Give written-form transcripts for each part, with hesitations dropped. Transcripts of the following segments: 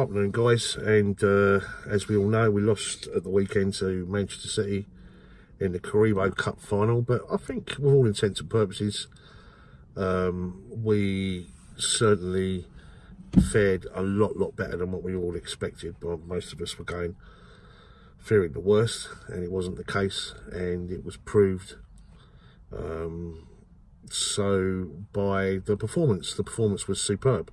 Afternoon, guys, and as we all know, we lost at the weekend to Manchester City in the Carabao Cup final, but I think with all intents and purposes we certainly fared a lot better than what we all expected. But most of us were fearing the worst, and it wasn't the case, and it was proved so by the performance. The performance was superb,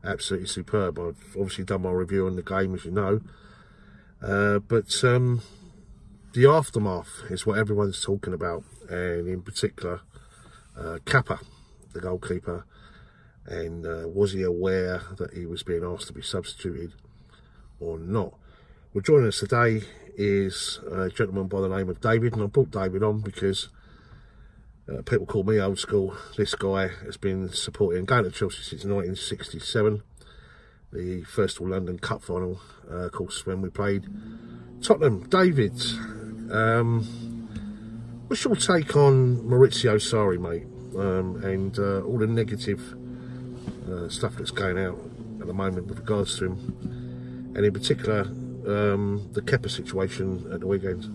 absolutely superb. I've obviously done my review on the game, as you know, but the aftermath is what everyone's talking about, and in particular Kappa, the goalkeeper, and was he aware that he was being asked to be substituted or not? Well, joining us today is a gentleman by the name of David, and I brought David on because people call me old school. This guy has been supporting, going to Chelsea since 1967, the first All-London Cup final, of course, when we played Tottenham. David, what's your take on Maurizio Sarri, mate, and all the negative stuff that's going out at the moment with regards to him, and in particular the Kepa situation at the weekend?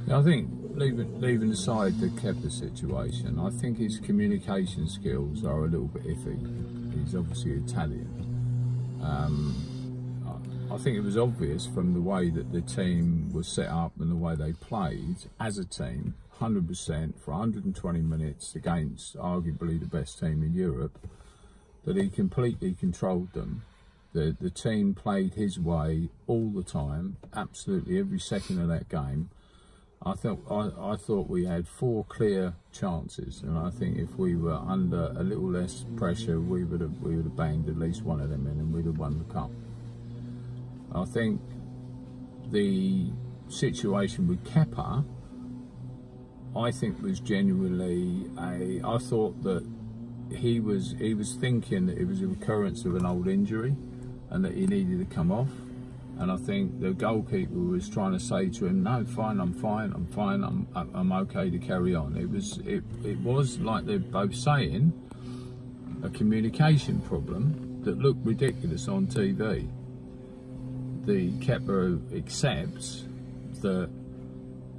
Yeah, I think leaving aside the Kepa situation, I think his communication skills are a little bit iffy. He's obviously Italian. I think it was obvious from the way that the team was set up and the way they played as a team, 100% for 120 minutes against arguably the best team in Europe, that he completely controlled them. The team played his way all the time, absolutely every second of that game. I thought we had 4 clear chances, and I think if we were under a little less pressure, we would have banged at least one of them in, and we'd have won the cup. I think the situation with Kepa, I think, was genuinely I thought that he was thinking that it was a recurrence of an old injury and that he needed to come off. And I think the goalkeeper was trying to say to him, "No, fine, I'm fine, I'm okay to carry on." It was like they're both saying a communication problem that looked ridiculous on TV. The Kepa accepts that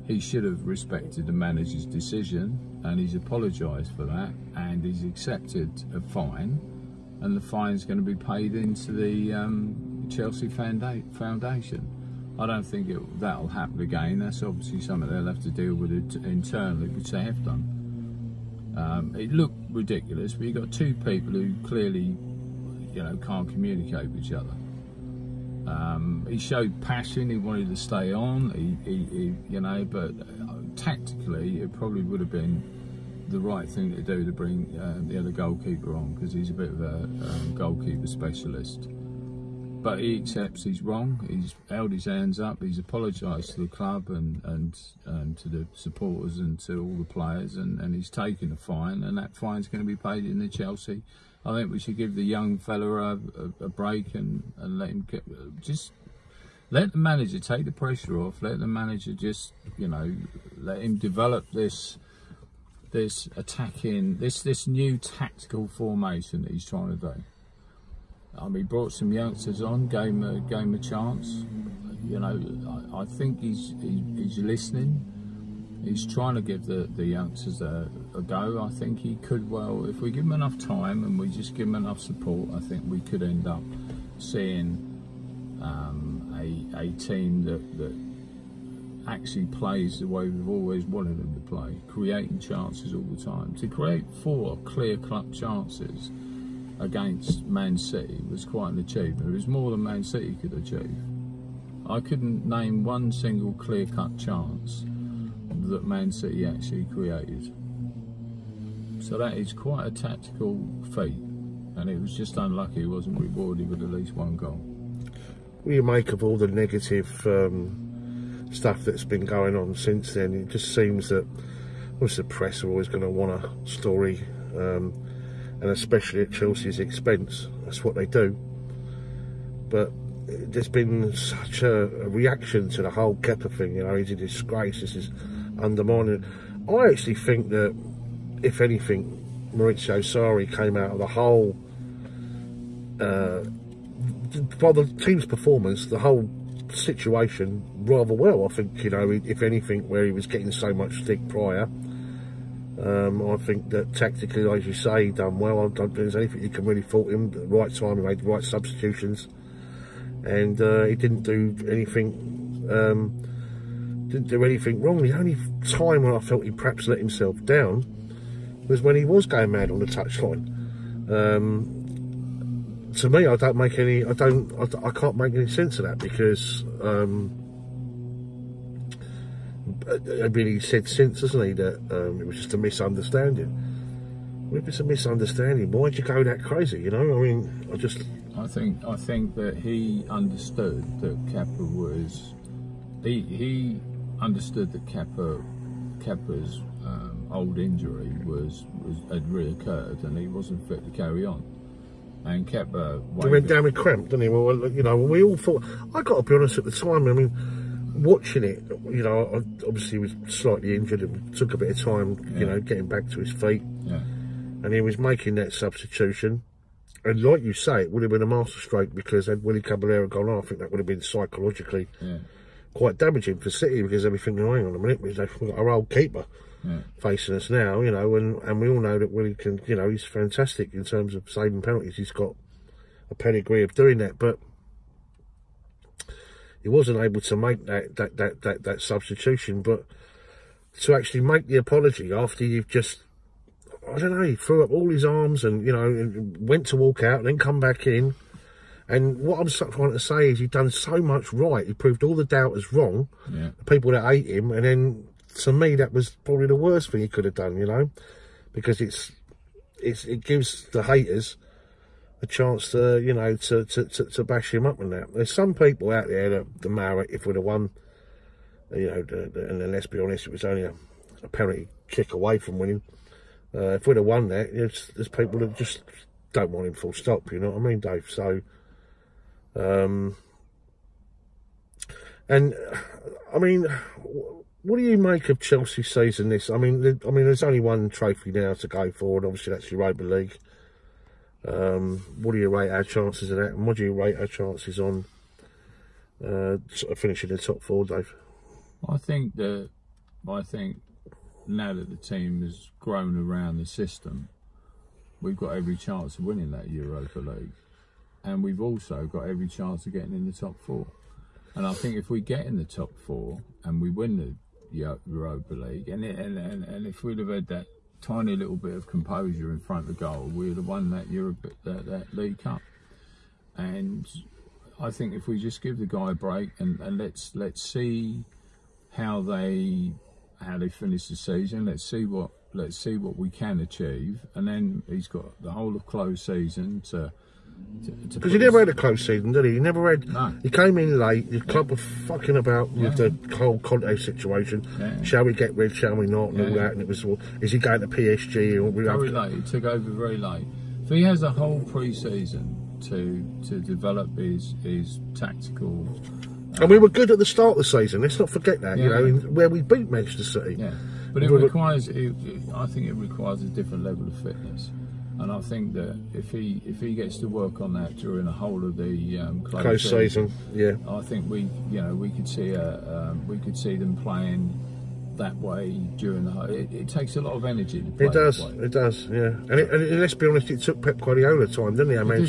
he should have respected the manager's decision, and he's apologised for that, and he's accepted a fine, and the fine's going to be paid into the Chelsea Foundation. I don't think that'll happen again. That's obviously something they'll have to deal with it internally, which they have done. It looked ridiculous, but you've got 2 people who clearly, can't communicate with each other. He showed passion. He wanted to stay on. But tactically, it probably would have been the right thing to do to bring the other goalkeeper on, because he's a bit of a goalkeeper specialist. But he accepts he's wrong. He's held his hands up. He's apologised to the club and to the supporters and to all the players, and he's taken a fine, and that fine's going to be paid in the Chelsea. I think we should give the young fella a break and let him let the manager take the pressure off. Let the manager just, let him develop this attacking, this new tactical formation that he's trying to do. He brought some youngsters on, gave him a chance. I think he's listening. He's trying to give the youngsters a go. I think he could well, if we give him enough time and we just give him enough support, I think we could end up seeing a team that actually plays the way we've always wanted them to play, creating chances all the time. To create 4 clear-cut chances against Man City was quite an achievement. It was more than Man City could achieve. I couldn't name one single clear-cut chance that Man City actually created. So that is quite a tactical feat, and it was just unlucky he wasn't rewarded with at least 1 goal. What do you make of all the negative stuff that's been going on since then? It just seems that obviously the press are always going to want a story, and especially at Chelsea's expense. That's what they do. But there's been such a reaction to the whole Kepa thing. He's a disgrace. This is undermining. I actually think that, if anything, Maurizio Sarri came out of the whole by the team's performance, the whole situation rather well. I think, you know, if anything, where he was getting so much stick prior, I think that tactically, as you say, he done well. I don't think there's anything you can really fault him. At the right time, he made the right substitutions, and he didn't do anything. Didn't do anything wrong. The only time when I felt he perhaps let himself down was when he was going mad on the touchline. To me, I can't make any sense of that, because I mean, he said since, hasn't he, that it was just a misunderstanding. Well, if it's a misunderstanding, why'd you go that crazy? You know, I mean, I think that he understood that Kepa was. He understood that Kepa's old injury had reoccurred, and he wasn't fit to carry on. And Kepa went down with cramp, didn't he? Well, you know, we all thought. I got to be honest, at the time, I mean, watching it, you know, obviously he was slightly injured. It took a bit of time, you know, getting back to his feet. Yeah. And he was making that substitution. And like you say, it would have been a masterstroke, because had Willie Caballero gone on, I think that would have been psychologically quite damaging for City, because they'll be thinking, hang on a minute, we've got our old keeper facing us now, you know, and we all know that Willie can, you know, he's fantastic in terms of saving penalties. He's got a pedigree of doing that, but he wasn't able to make that substitution. But to actually make the apology after you've just, I don't know, he threw up all his arms and, you know, and went to walk out and then come back in. And what I'm trying to say is he'd done so much right. He proved all the doubters wrong, the people that hate him. And then, to me, that was probably the worst thing he could have done, you know, because it gives the haters a chance to, you know, to bash him up and that. There's some people out there that the Marat, if we'd have won, you know, and then let's be honest, it was only a penalty kick away from winning. If we'd have won that, there's people that just don't want him full stop, you know what I mean, Dave? So, and I mean, what do you make of Chelsea's season this? I mean, there's only one trophy now to go for, and obviously that's Europa League. What do you rate our chances of that, and what do you rate our chances on sort of finishing the top four, Dave? I think now that the team has grown around the system, we've got every chance of winning that Europa League, and we've also got every chance of getting in the top four. And I think if we get in the top four and we win the Europa League, and if we'd have had that tiny little bit of composure in front of the goal, we'd have won that that League Cup. And I think if we just give the guy a break and let's see how they finish the season, let's see what we can achieve, and then he's got the whole of closed season to. Because he never had a close season, did he? He never had. No. He came in late. The club were fucking about with the whole Conte situation. Yeah. Shall we get rid? Shall we not? And all that. And it was, is he going to PSG? Or very late. He took over very late. So he has a whole pre-season to develop his tactical. And we were good at the start of the season. Let's not forget that. You know, where we beat Manchester City. Yeah, but it requires. I think it requires a different level of fitness. And I think that if he gets to work on that during the whole of the close season, I think we could see them playing that way during the whole. It takes a lot of energy to play. It does, yeah. And let's be honest, it took Pep Guardiola time, didn't he? I mean,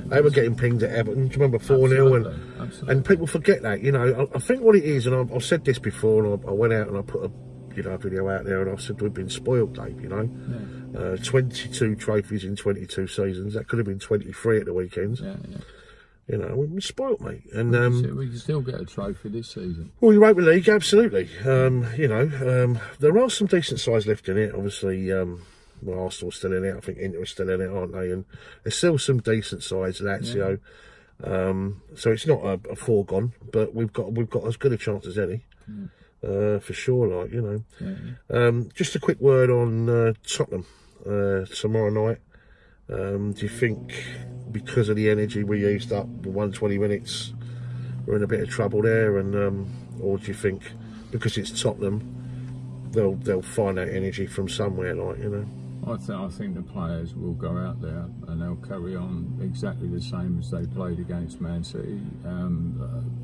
they were getting pinged at Everton. Do you remember 4-0? And people forget that. You know, I think what it is, and I've said this before, and I went out and I put a video out there, and I said we've been spoiled, Dave. You know. 22 trophies in 22 seasons. That could have been 23 at the weekends. You know, we've been spoilt, mate. And we can still get a trophy this season. Well, Europa League, absolutely. You know, there are some decent sides left in it. Obviously, Arsenal's still in it. I think Inter are still in it, aren't they? And there's still some decent sides, Lazio. So it's not a foregone, but we've got as good a chance as any. For sure, like, you know. Just a quick word on Tottenham tomorrow night. Do you think because of the energy we used up, the 120 minutes, we're in a bit of trouble there, and or do you think because it's Tottenham, they'll find that energy from somewhere, like, you know? I think the players will go out there and they'll carry on exactly the same as they played against Man City,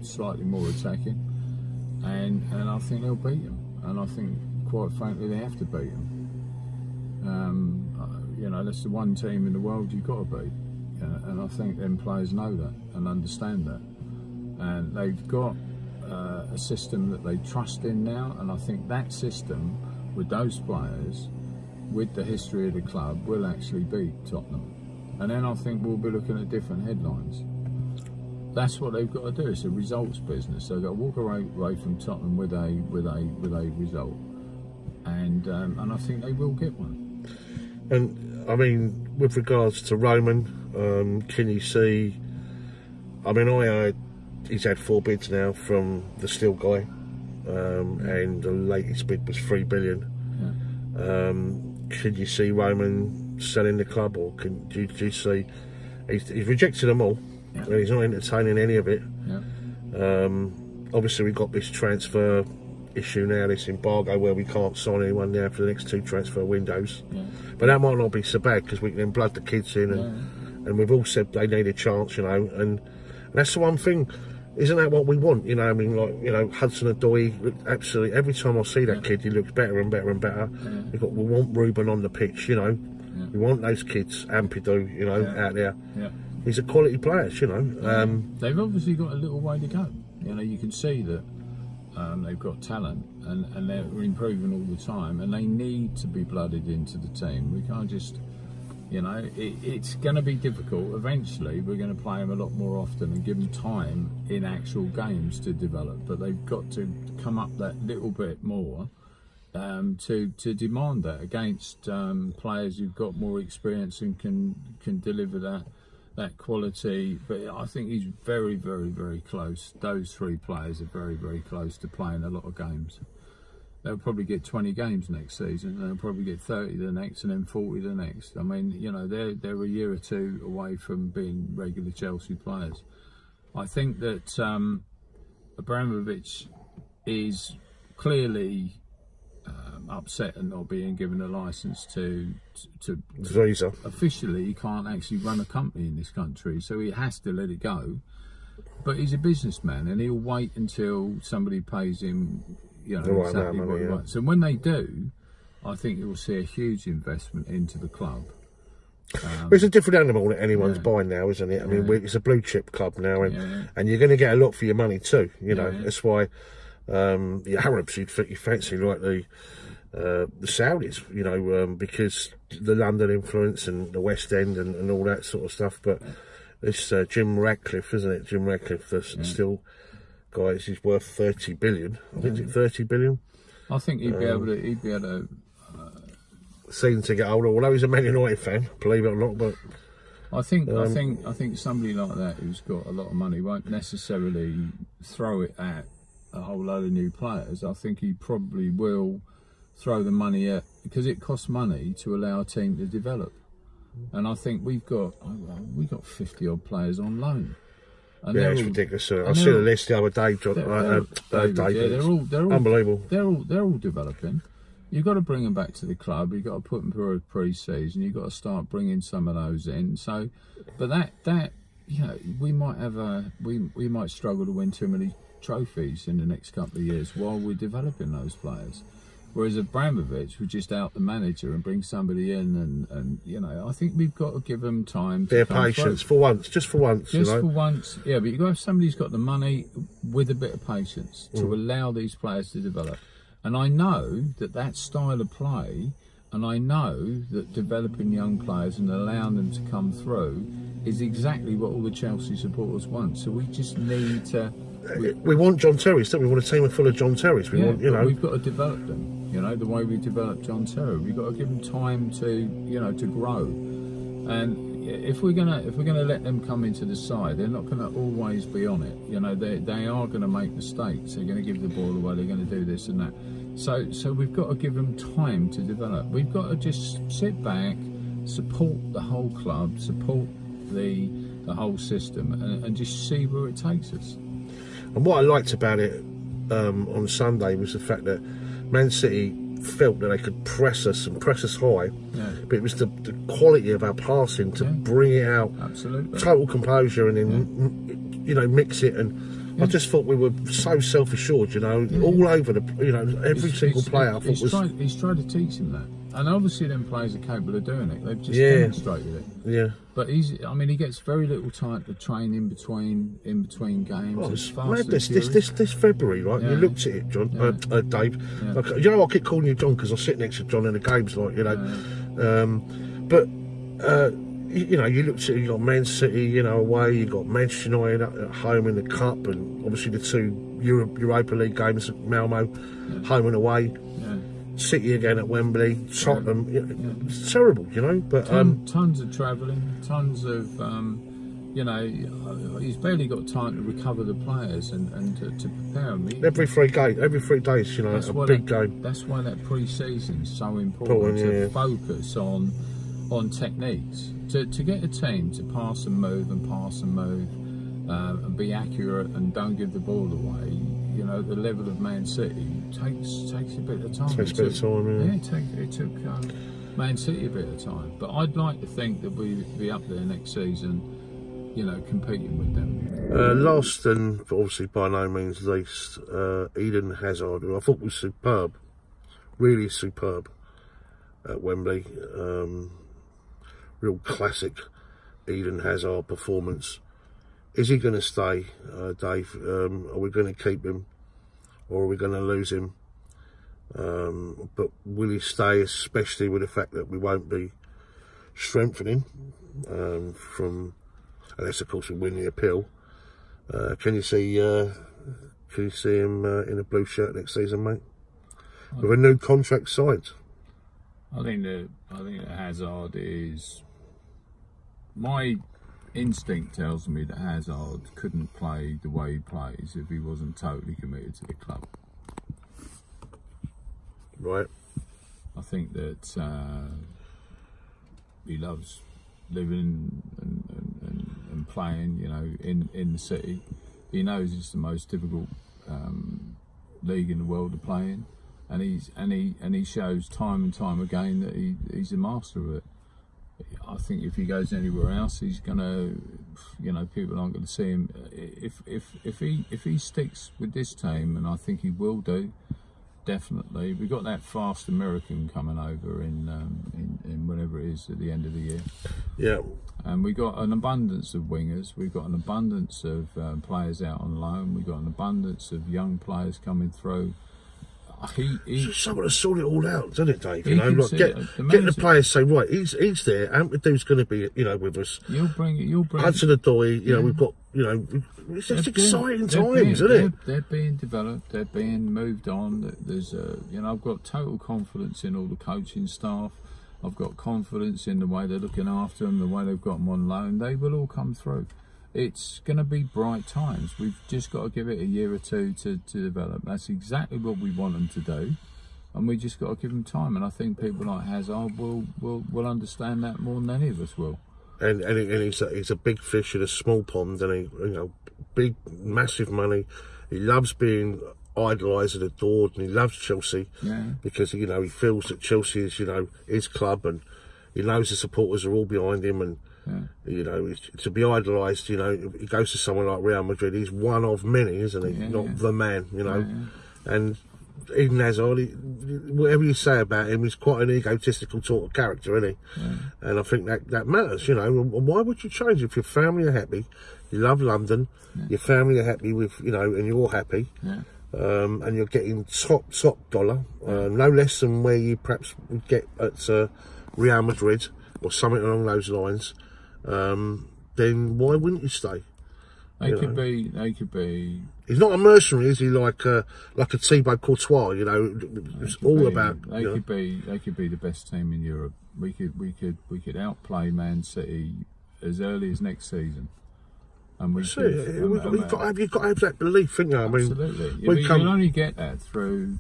slightly more attacking, and I think they'll beat them. And I think, quite frankly, they have to beat them. You know, that's the one team in the world you've got to beat, and I think them players know that and understand that, and they've got a system that they trust in now, and I think that system with those players, with the history of the club, will actually beat Tottenham. And then I think we'll be looking at different headlines. That's what they've got to do. It's a results business. They've got to walk away from Tottenham with a result, and I think they will get one. And I mean, with regards to Roman, can you see? I mean, I heard he's had 4 bids now from the Steel guy, and the latest bid was 3 billion. Yeah. Could you see Roman selling the club, or do you see he's rejected them all? Yeah. And he's not entertaining any of it. Yeah. Obviously, we've got this transfer issue now, this embargo, where we can't sign anyone now for the next 2 transfer windows. Yeah. But that might not be so bad, because we can then blood the kids in, and we've all said they need a chance, you know, and that's the one thing. Isn't that what we want? You know, I mean, like, you know, Hudson-Odoi, absolutely, every time I see that kid, he looks better and better and better. Yeah. We want Ruben on the pitch, you know. Yeah. We want those kids, Ampadu, you know, out there. Yeah. He's a quality player, you know. They've obviously got a little way to go. You know, you can see that they've got talent, and they're improving all the time, and they need to be blooded into the team. We can't just, you know, it's going to be difficult. Eventually, we're going to play them a lot more often and give them time in actual games to develop. But they've got to come up that little bit more to demand that against players who've got more experience and can deliver that quality. But I think he's very, very, very close. Those 3 players are very, very close to playing a lot of games. They'll probably get 20 games next season, they'll probably get 30 the next, and then 40 the next. I mean, you know, they're a year or 2 away from being regular Chelsea players. I think that Abramovich is clearly upset at not being given a licence to visa. Officially, he can't actually run a company in this country, so he has to let it go. But he's a businessman, and he'll wait until somebody pays him, you know, exactly what he wants. So when they do, I think you'll see a huge investment into the club. It's a different animal that anyone's buying now, isn't it? I mean, it's a blue chip club now, and you're going to get a lot for your money too. You know, that's why the Arabs you fancy, like the Saudis, you know, because the London influence and the West End and all that sort of stuff. But it's Jim Ratcliffe, isn't it? Jim Ratcliffe, the Still guy, he's worth 30 billion. I think it's 30 billion. I think he'd be able to. Seem to get older, although he's a Man United fan, believe it or not. But I think somebody like that who's got a lot of money won't necessarily throw it at a whole load of new players. I think he probably will throw the money at, because it costs money to allow a team to develop. And I think we've got 50 odd players on loan. And yeah, it's ridiculous. I see the list the other day, they're unbelievable. They're all developing. You've got to bring them back to the club. You've got to put them through a pre-season. You've got to start bringing some of those in. So, but that you know, we might struggle to win too many trophies in the next couple of years while we're developing those players. Whereas Abramovich would just out the manager and bring somebody in, and you know, I think we've got to give them time. Their patience for once, just for once. Just for once, yeah. But you've got to have somebody who's got the money with a bit of patience to allow these players to develop. And I know that style of play, and I know that developing young players and allowing them to come through is exactly what all the Chelsea supporters want. So we just need to. We want John Terrys, don't we? We want a team full of John Terrys. We want, you know, we've got to develop them. You know, the way we developed John Terry, we've got to give them time to, you know, to grow. And if we're gonna let them come into the side, they're not gonna always be on it. You know, they are gonna make mistakes. They're gonna give the ball away. They're gonna do this and that. So we've got to give them time to develop. We've got to just sit back, support the whole club, support the whole system, and just see where it takes us. And what I liked about it on Sunday was the fact that Man City felt that they could press us and press us high, Yeah. but it was the quality of our passing to bring it out. Absolutely. Total composure, and then you know, mix it. And I just thought we were so self-assured, you know, all over the, you know, every single player. I thought he's tried to teach him that, and obviously them players are capable of doing it. They've just demonstrated it. Yeah. But I mean, he gets very little time to train in between games. Oh, it's it's madness. This February, right? Yeah. You looked at it, John, Dave. Yeah. Like, you know, I keep calling you John because I sit next to John in the games, like, you know. But you know, you looked at it. You got Man City, you know, away. You got Manchester United at home in the cup, and obviously the two Europa League games, Malmo, home and away. Yeah. City again at Wembley, Tottenham. It's terrible, you know. But tons of travelling, tons of you know, he's barely got time to recover the players and to prepare them. Every 3 days, you know, a big game. That's why that pre-season is so important, to focus on techniques, to get a team to pass and move and be accurate and don't give the ball away. You know, the level of Man City takes a bit of time. Takes a bit of time, yeah. It took Man City a bit of time, but I'd like to think that we'd be up there next season, you know, competing with them. Last and obviously by no means least, Eden Hazard, who I thought was superb, really superb at Wembley. Real classic Eden Hazard performance. Is he going to stay, Dave? Are we going to keep him, or are we going to lose him? But will he stay, especially with the fact that we won't be strengthening from, unless of course we win the appeal? Can you see him in a blue shirt next season, mate, with a new contract signed? I think that Hazard is. My instinct tells me that Hazard couldn't play the way he plays if he wasn't totally committed to the club. Right. I think that he loves living and playing, you know, in the city. He knows it's the most difficult league in the world to play in, and he shows time and time again that he's a master of it. I think if he goes anywhere else, he's gonna, you know, people aren't going to see him. If he sticks with this team, and I think he will do, definitely. We've got that fast American coming over in whenever it is at the end of the year. Yeah. And we've got an abundance of wingers. We've got an abundance of players out on loan. We've got an abundance of young players coming through. Someone to sort it all out, doesn't it, Dave? You know, like getting the players say, right, he's there. Ampadu going to be, you know, with us. You'll bring. Hudson Odoi, you know, we've got, you know, it's just exciting times, isn't it? They're being developed. They're being moved on. There's you know, I've got total confidence in all the coaching staff. I've got confidence in the way they're looking after them, the way they've got them on loan. They will all come through. It's going to be bright times. We've just got to give it a year or two to develop. That's exactly what we want them to do, and we just got to give them time. And I think people like Hazard will understand that more than any of us will. And he's a big fish in a small pond, and he, you know, big, massive money. He loves being idolised and adored, and he loves Chelsea because, you know, he feels that Chelsea is, you know, his club, and he knows the supporters are all behind him, and you know, to be idolised, you know, he goes to someone like Real Madrid, he's one of many, isn't he? Not the man, you know. And Eden Hazard, whatever you say about him, he's quite an egotistical sort of character, isn't he? And I think that matters, you know. Why would you change if your family are happy, you love London, your family are happy with, you know, and you're happy, and you're getting top dollar, no less than where you perhaps would get at Real Madrid or something along those lines, then why wouldn't you stay? They could be. He's not a mercenary, is he? Like a Thibaut Courtois, you know. It's all about. They could be the best team in Europe. We could outplay Man City as early as next season. And you've got to have that belief, haven't you? I mean, absolutely. You'll only get that through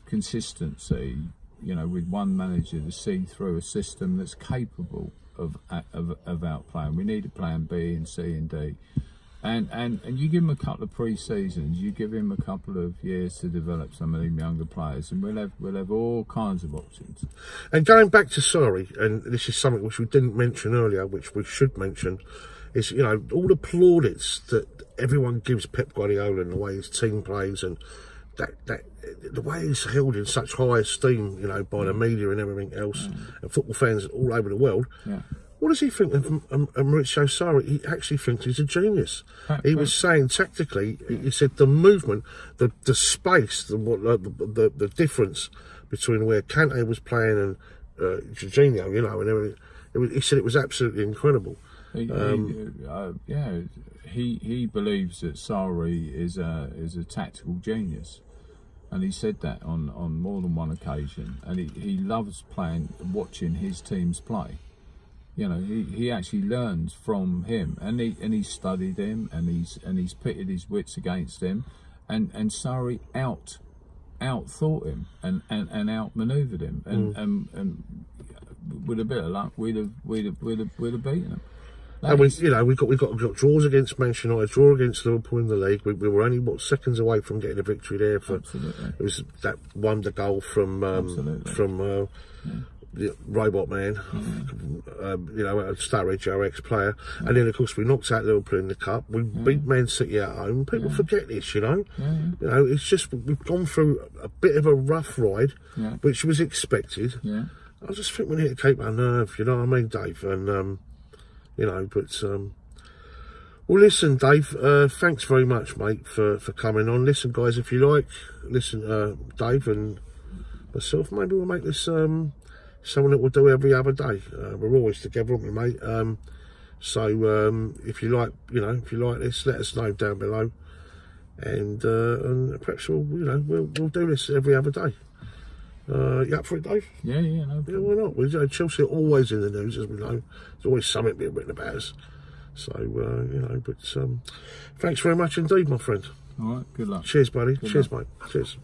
consistency. You know, with one manager to see through a system that's capable of outplaying. We need a plan B and C and D, And you give him a couple of pre-seasons, you give him a couple of years to develop some of them younger players, and we'll have all kinds of options. And going back to Sarri, and this is something which we didn't mention earlier, which we should mention, is, you know, all the plaudits that everyone gives Pep Guardiola and the way his team plays, and that the way he's held in such high esteem, you know, by the media and everything else, and football fans all over the world. Yeah. What does he think of Maurizio Sarri? He actually thinks he's a genius. He was saying tactically, he said the movement, the space, the difference between where Kante was playing and Jorginho, you know, and everything. He said it was absolutely incredible. He believes that Sarri is a tactical genius, and he said that on more than one occasion. And he loves watching his teams play. You know, he actually learns from him, and he studied him, and he's pitted his wits against him, and Sarri out-thought him and outmanoeuvred him, and with a bit of luck, we'd have beaten him. And we got draws against Manchester United, draw against Liverpool in the league. We were only seconds away from getting a victory there. It was that wonder goal from the Robot Man, you know, a Sturridge, our ex-player, and then of course we knocked out Liverpool in the cup. We beat Man City at home. People forget this, you know. You know, it's just we've gone through a bit of a rough ride, which was expected. I just think we need to keep our nerve, you know what I mean, Dave? And you know, but well, listen, Dave. Thanks very much, mate, for coming on. Listen, guys, if you like, Dave and myself, maybe we'll make this something that we'll do every other day. We're always together, aren't we, mate? So if you like, you know, if you like this, let us know down below, and perhaps we'll do this every other day. You up for it, Dave? Yeah, no problem. Yeah, why not? Chelsea are always in the news, as we know. There's always something being written about us. So you know, but thanks very much indeed, my friend. All right, good luck. Cheers, buddy. Good Cheers, luck. mate. Cheers.